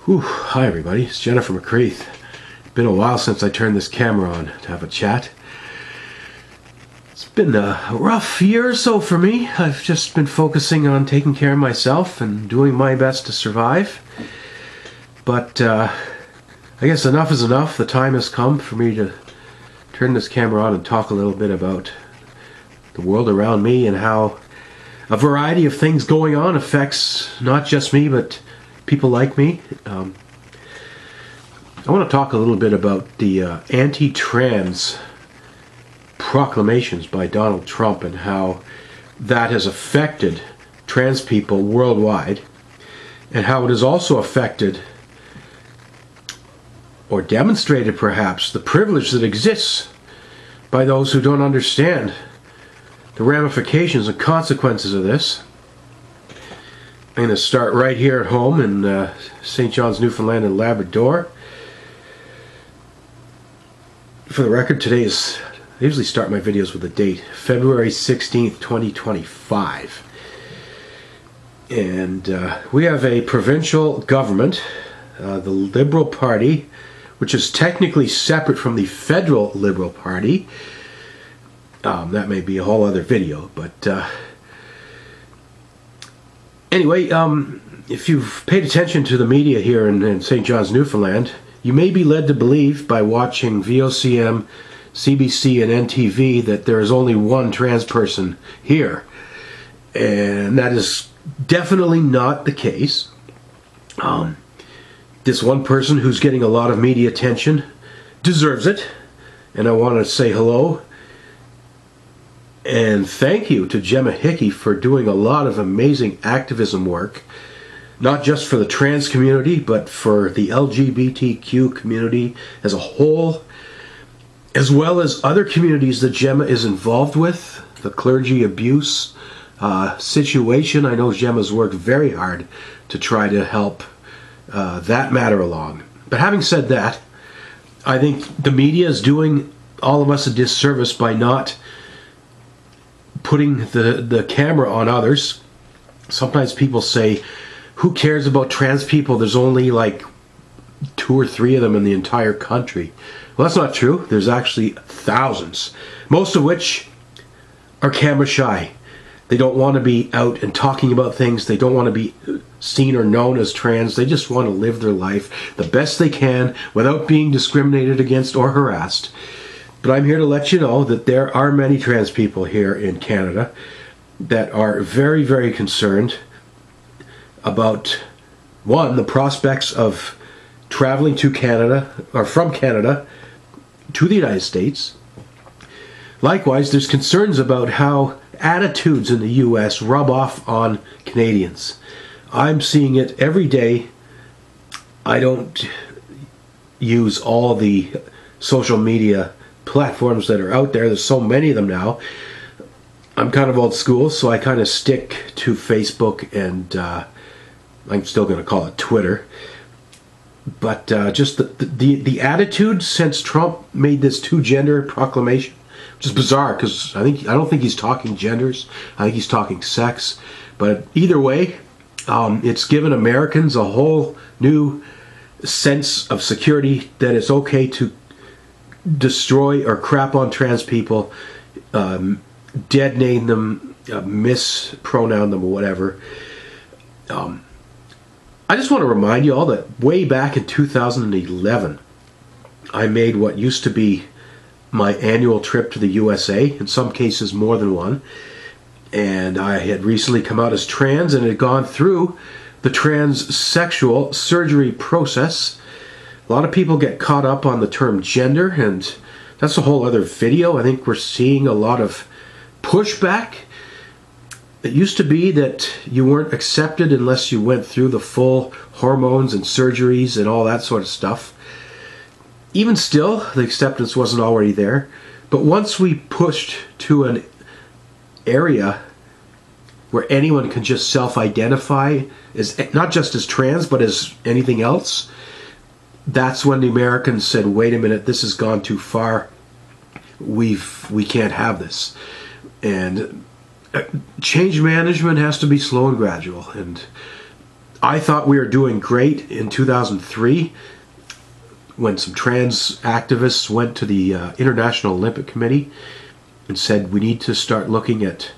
Whew. Hi everybody, it's Jenn from McCreath. Been a while since I turned this camera on to have a chat. It's been a rough year or so for me. I've just been focusing on taking care of myself and doing my best to survive. But I guess enough is enough. The time has come for me to turn this camera on and talk a little bit about the world around me and how a variety of things going on affects not just me but people like me. I want to talk a little bit about the anti-trans proclamations by Donald Trump and how that has affected trans people worldwide, and how it has also affected or demonstrated perhaps the privilege that exists by those who don't understand the ramifications and consequences of this. I'm going to start right here at home in St. John's, Newfoundland and Labrador. For the record, I usually start my videos with a date, February 16th, 2025. And we have a provincial government, the Liberal Party, which is technically separate from the federal Liberal Party. That may be a whole other video, but anyway, if you've paid attention to the media here in St. John's, Newfoundland, you may be led to believe by watching VOCM, CBC, and NTV that there is only one trans person here. And that is definitely not the case. This one person who's getting a lot of media attention deserves it. And I want to say hello and thank you to Hickey for doing a lot of amazing activism work, not just for the trans community, but for the LGBTQ community as a whole, as well as other communities that Gemma is involved with, the clergy abuse situation. I know Gemma's worked very hard to try to help that matter along. But having said that, I think the media is doing all of us a disservice by not putting the camera on others. Sometimes people say, who cares about trans people? There's only like 2 or 3 of them in the entire country. Well, that's not true. There's actually thousands, most of which are camera shy. They don't want to be out and talking about things. They don't want to be seen or known as trans. They just want to live their life the best they can without being discriminated against or harassed. But I'm here to let you know that there are many trans people here in Canada that are very, very concerned about, one, the prospects of traveling to Canada, or from Canada to the United States. Likewise, there's concerns about how attitudes in the U.S. rub off on Canadians. I'm seeing it every day. I don't use all the social media platforms that are out there. There's so many of them now. I'm kind of old school, so I kind of stick to Facebook and I'm still going to call it Twitter. But just the attitude since Trump made this 2-gender proclamation, which is bizarre because I don't think he's talking genders. I think he's talking sex. But either way, it's given Americans a whole new sense of security that it's okay to destroy or crap on trans people, dead name them, mispronoun them, or whatever. I just want to remind you all that way back in 2011, I made what used to be my annual trip to the USA, in some cases more than one, and I had recently come out as trans and had gone through the transsexual surgery process. A lot of people get caught up on the term gender, and that's a whole other video. I think we're seeing a lot of pushback. It used to be that you weren't accepted unless you went through the full hormones and surgeries and all that sort of stuff. Even still, the acceptance wasn't already there. But once we pushed to an area where anyone can just self-identify as not just as trans, but as anything else, that's when the Americans said, wait a minute, this has gone too far. We can't have this. And change management has to be slow and gradual. And I thought we were doing great in 2003 when some trans activists went to the International Olympic Committee and said we need to start looking at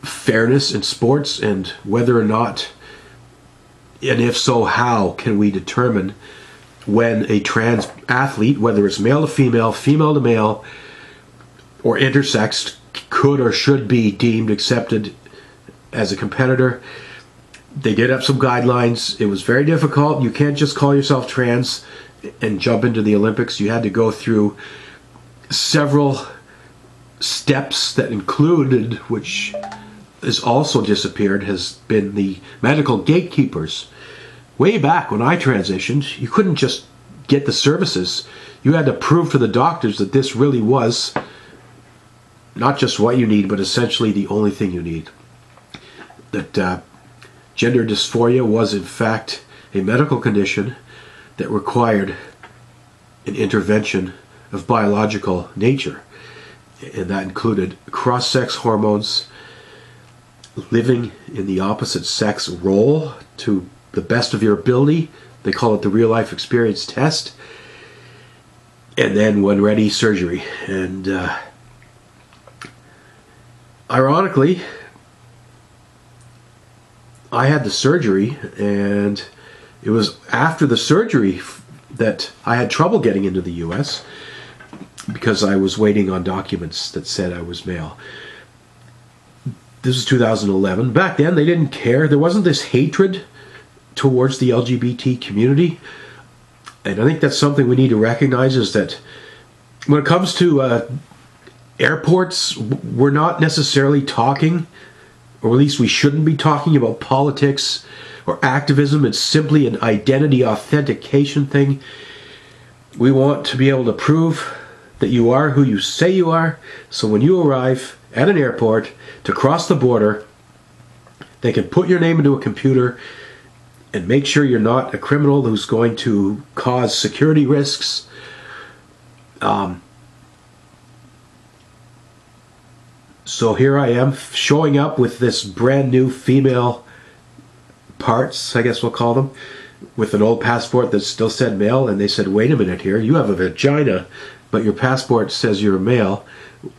fairness in sports and whether or not, and if so, how can we determine when a trans athlete, whether it's male to female, female to male, or intersex, could or should be deemed accepted as a competitor. They did have some guidelines. It was very difficult. You can't just call yourself trans and jump into the Olympics. You had to go through several steps that included, which has also disappeared, has been the medical gatekeepers. Way back when I transitioned, you couldn't just get the services. You had to prove to the doctors that this really was not just what you need, but essentially the only thing you need. That gender dysphoria was in fact a medical condition that required an intervention of biological nature. And that included cross-sex hormones, living in the opposite sex role to the best of your ability. They call it the real life experience test. And then when ready, surgery. And ironically, I had the surgery, and it was after the surgery that I had trouble getting into the US because I was waiting on documents that said I was male. This was 2011. Back then, they didn't care. There wasn't this hatred towards the LGBT community. And I think that's something we need to recognize, is that when it comes to airports, we're not necessarily talking, or at least we shouldn't be talking about politics or activism. It's simply an identity authentication thing. We want to be able to prove that you are who you say you are. So when you arrive at an airport to cross the border, they can put your name into a computer and make sure you're not a criminal who's going to cause security risks. So here I am showing up with this brand new female parts, I guess we'll call them, with an old passport that still said male, and they said, wait a minute here, you have a vagina, but your passport says you're a male.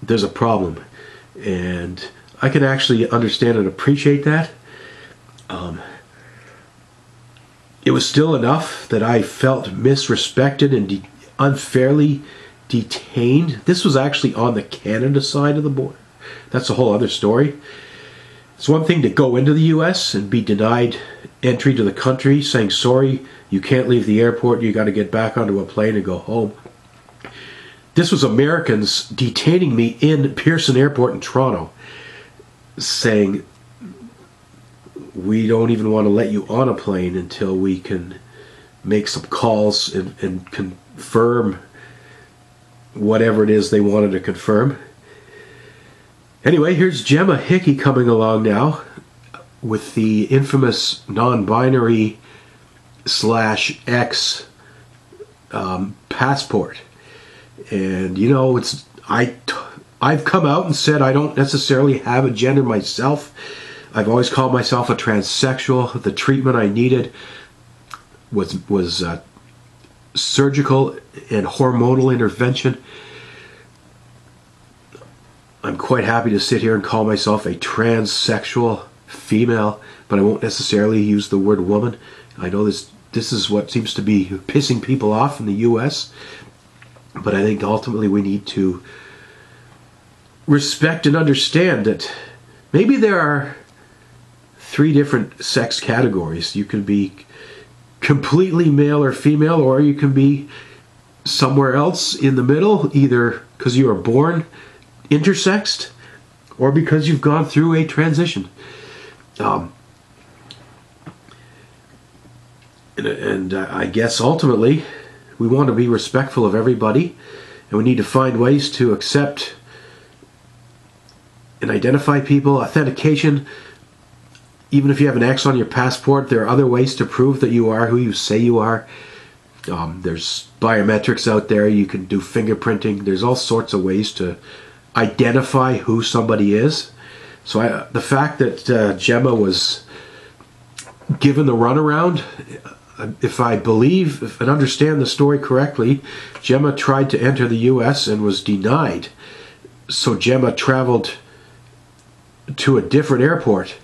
There's a problem. And I can actually understand and appreciate that. It was still enough that I felt misrespected and unfairly detained. This was actually on the Canada side of the border. That's a whole other story. It's one thing to go into the US and be denied entry to the country, saying, sorry, you can't leave the airport, you got to get back onto a plane and go home. This was Americans detaining me in Pearson Airport in Toronto, saying, we don't even want to let you on a plane until we can make some calls and confirm whatever it is they wanted to confirm. Anyway, here's Gemma Hickey coming along now with the infamous non-binary /X passport. And you know, I've come out and said I don't necessarily have a gender myself. I've always called myself a transsexual. The treatment I needed was surgical and hormonal intervention. I'm quite happy to sit here and call myself a transsexual female, but I won't necessarily use the word woman. I know this is what seems to be pissing people off in the US, but I think ultimately we need to respect and understand that maybe there are 3 different sex categories. You can be completely male or female, or you can be somewhere else in the middle, either because you were born intersexed or because you've gone through a transition. And I guess ultimately we want to be respectful of everybody, and we need to find ways to accept and identify people. Authentication, even if you have an X on your passport, there are other ways to prove that you are who you say you are. There's biometrics out there. You can do fingerprinting. There's all sorts of ways to identify who somebody is. So the fact that Gemma was given the runaround. If I understand the story correctly, Gemma tried to enter the U.S. and was denied. So Gemma traveled to a different airport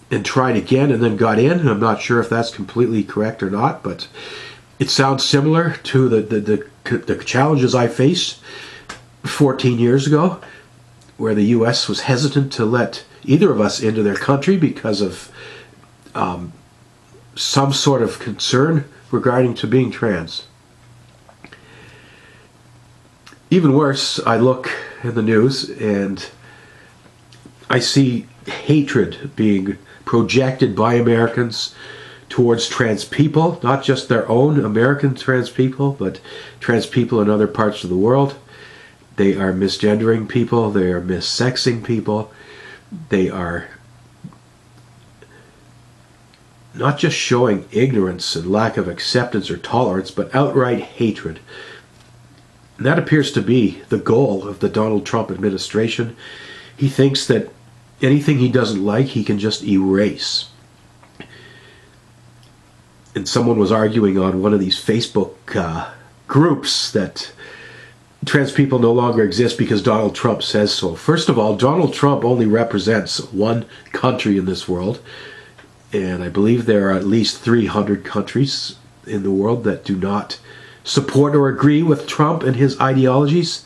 and tried again and then got in. I'm not sure if that's completely correct or not, but it sounds similar to the challenges I faced 14 years ago, where the U.S. was hesitant to let either of us into their country because of some sort of concern regarding to being trans. Even worse, I look in the news and I see hatred being projected by Americans towards trans people, not just their own American trans people, but trans people in other parts of the world. They are misgendering people, they are missexing people, they are not just showing ignorance and lack of acceptance or tolerance, but outright hatred. And that appears to be the goal of the Donald Trump administration. He thinks that anything he doesn't like, he can just erase. And someone was arguing on one of these Facebook groups that trans people no longer exist because Donald Trump says so. First of all, Donald Trump only represents one country in this world. And I believe there are at least 300 countries in the world that do not support or agree with Trump and his ideologies.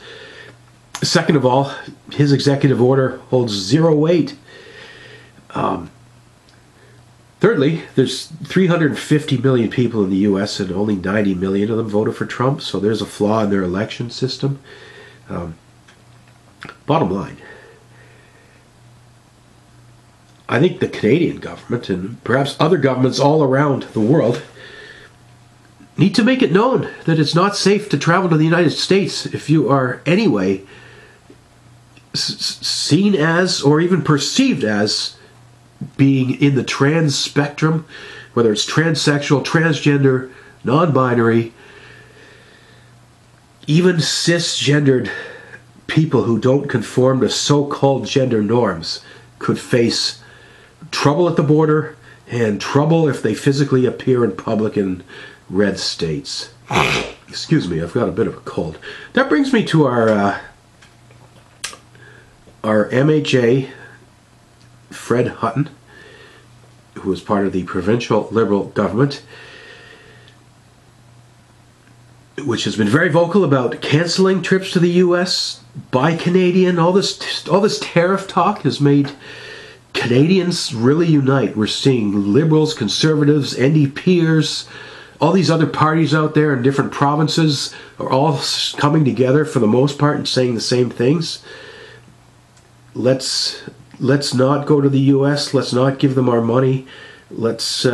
Second of all, his executive order holds zero weight. Thirdly, there's 350 million people in the U.S. and only 90 million of them voted for Trump, so there's a flaw in their election system. Bottom line, I think the Canadian government and perhaps other governments all around the world need to make it known that it's not safe to travel to the United States if you are anyway seen as or even perceived as being in the trans spectrum, whether it's transsexual, transgender, non-binary, even cisgendered people who don't conform to so-called gender norms could face trouble at the border and trouble if they physically appear in public in red states. Excuse me, I've got a bit of a cold. That brings me to our MHA, Fred Hutton, who is part of the provincial Liberal government, which has been very vocal about canceling trips to the U.S. by Canadian. All this tariff talk has made Canadians really unite. We're seeing Liberals, Conservatives, NDPers, all these other parties out there in different provinces are all coming together for the most part and saying the same things. Let's not go to the U.S. Let's not give them our money. Let's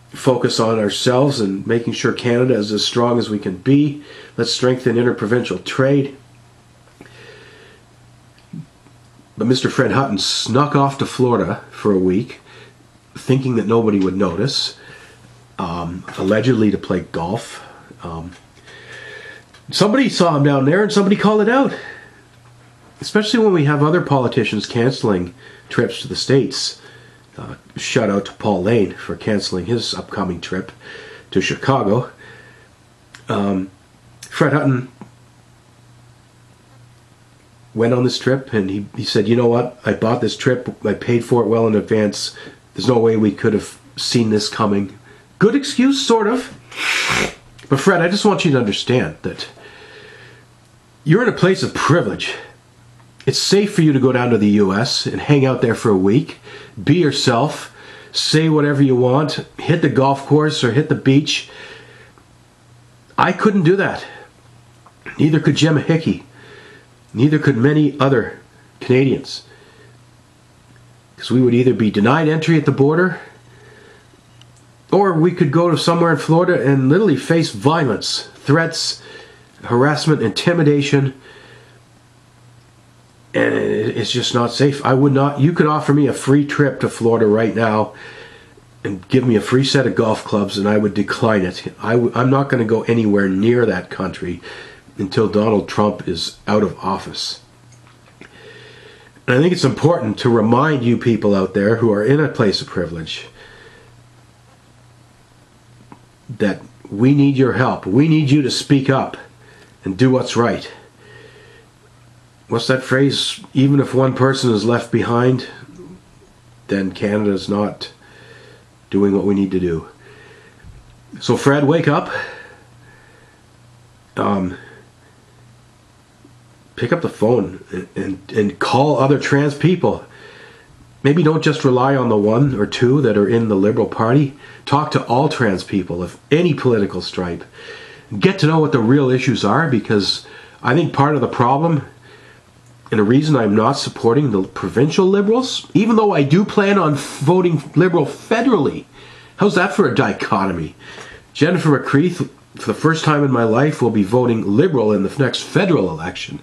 focus on ourselves and making sure Canada is as strong as we can be. Let's strengthen interprovincial trade. But Mr. Fred Hutton snuck off to Florida for a week, thinking that nobody would notice, allegedly to play golf. Somebody saw him down there and somebody called it out. Especially when we have other politicians canceling trips to the States. Shout out to Paul Lane for canceling his upcoming trip to Chicago. Fred Hutton went on this trip and he said, you know what, I bought this trip, I paid for it well in advance, there's no way we could have seen this coming. Good excuse, sort of. But Fred, I just want you to understand that you're in a place of privilege. It's safe for you to go down to the U.S. and hang out there for a week, be yourself, say whatever you want, hit the golf course or hit the beach. I couldn't do that. Neither could Gemma Hickey. Neither could many other Canadians. Because we would either be denied entry at the border, or we could go to somewhere in Florida and literally face violence, threats, harassment, intimidation. And it's just not safe. I would not. You could offer me a free trip to Florida right now and give me a free set of golf clubs and I would decline it. I'm not going to go anywhere near that country until Donald Trump is out of office. And I think it's important to remind you people out there who are in a place of privilege that we need your help. We need you to speak up and do what's right. What's that phrase? Even if one person is left behind, then Canada's not doing what we need to do. So Fred, wake up. Pick up the phone and call other trans people. Maybe don't just rely on the one or two that are in the Liberal Party. Talk to all trans people of any political stripe. Get to know what the real issues are, because I think part of the problem and the reason I'm not supporting the provincial Liberals, even though I do plan on voting Liberal federally. How's that for a dichotomy? Jennifer McCreath, for the first time in my life, will be voting Liberal in the next federal election.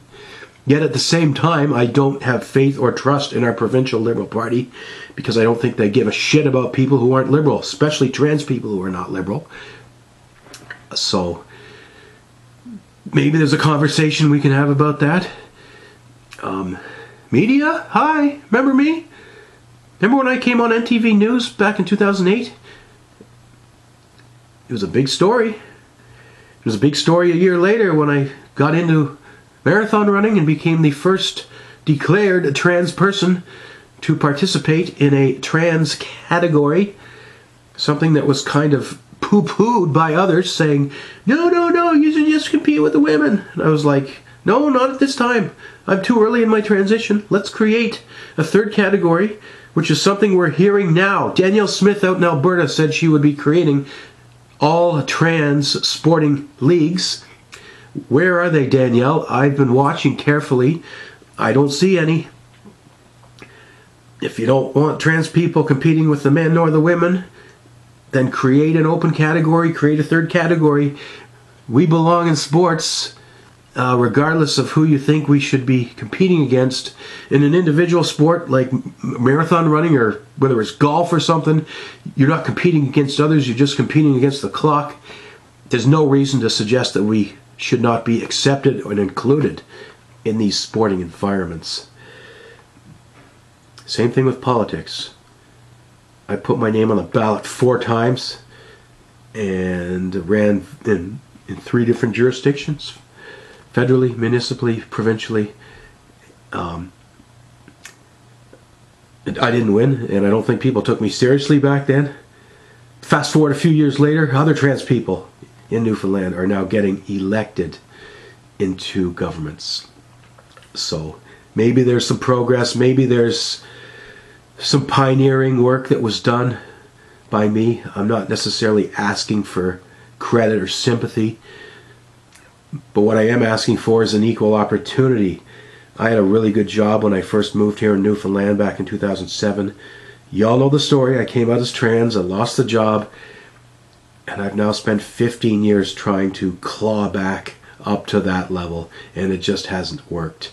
Yet at the same time, I don't have faith or trust in our provincial Liberal Party, because I don't think they give a shit about people who aren't Liberal, especially trans people who are not Liberal. So maybe there's a conversation we can have about that. Media? Hi, remember me? Remember when I came on NTV News back in 2008? It was a big story. It was a big story a year later when I got into marathon running and became the first declared trans person to participate in a trans category. Something that was kind of poo-pooed by others, saying, no, you should just compete with the women. And I was like, no, not at this time. I'm too early in my transition. Let's create a third category, which is something we're hearing now. Danielle Smith out in Alberta said she would be creating all trans sporting leagues. Where are they, Danielle? I've been watching carefully. I don't see any. If you don't want trans people competing with the men nor the women, then create an open category, create a third category. We belong in sports, regardless of who you think we should be competing against. In an individual sport like marathon running, or whether it's golf or something, you're not competing against others, you're just competing against the clock. There's no reason to suggest that we should not be accepted and included in these sporting environments. Same thing with politics. I put my name on the ballot 4 times and ran in 3 different jurisdictions: federally, municipally, provincially. I didn't win, and I don't think people took me seriously back then. Fast forward a few years later, other trans people in Newfoundland are now getting elected into governments. So maybe there's some progress, maybe there's some pioneering work that was done by me. I'm not necessarily asking for credit or sympathy, but what I am asking for is an equal opportunity. I had a really good job when I first moved here in Newfoundland back in 2007. Y'all know the story. I came out as trans, I lost the job, and I've now spent 15 years trying to claw back up to that level, and it just hasn't worked.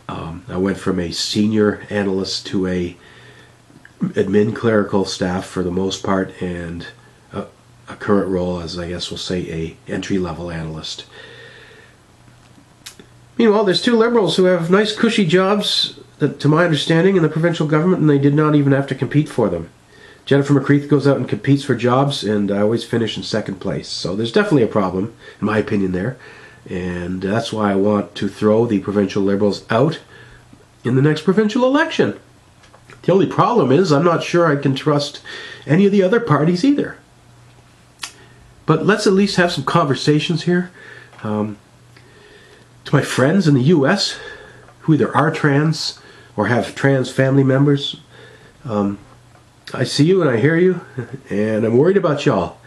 I went from a senior analyst to a admin clerical staff for the most part, and a current role as, I guess we'll say, a entry-level analyst. Meanwhile, there's 2 Liberals who have nice cushy jobs, to my understanding, in the provincial government, and they did not even have to compete for them. Jennifer McCreath goes out and competes for jobs, and I always finish in 2nd place. So there's definitely a problem, in my opinion, there. And that's why I want to throw the provincial Liberals out in the next provincial election. The only problem is I'm not sure I can trust any of the other parties either. But let's at least have some conversations here. To my friends in the U.S. who either are trans or have trans family members, I see you and I hear you, and I'm worried about y'all.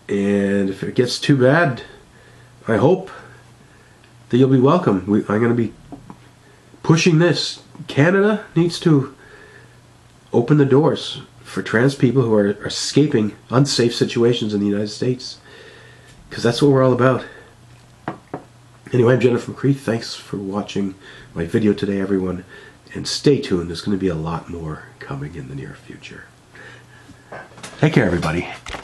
And if it gets too bad, I hope that you'll be welcome. I'm going to be pushing this. Canada needs to open the doors for trans people who are escaping unsafe situations in the United States, because that's what we're all about. Anyway, I'm Jennifer McCreath. Thanks for watching my video today, everyone. And stay tuned. There's going to be a lot more coming in the near future. Take care, everybody.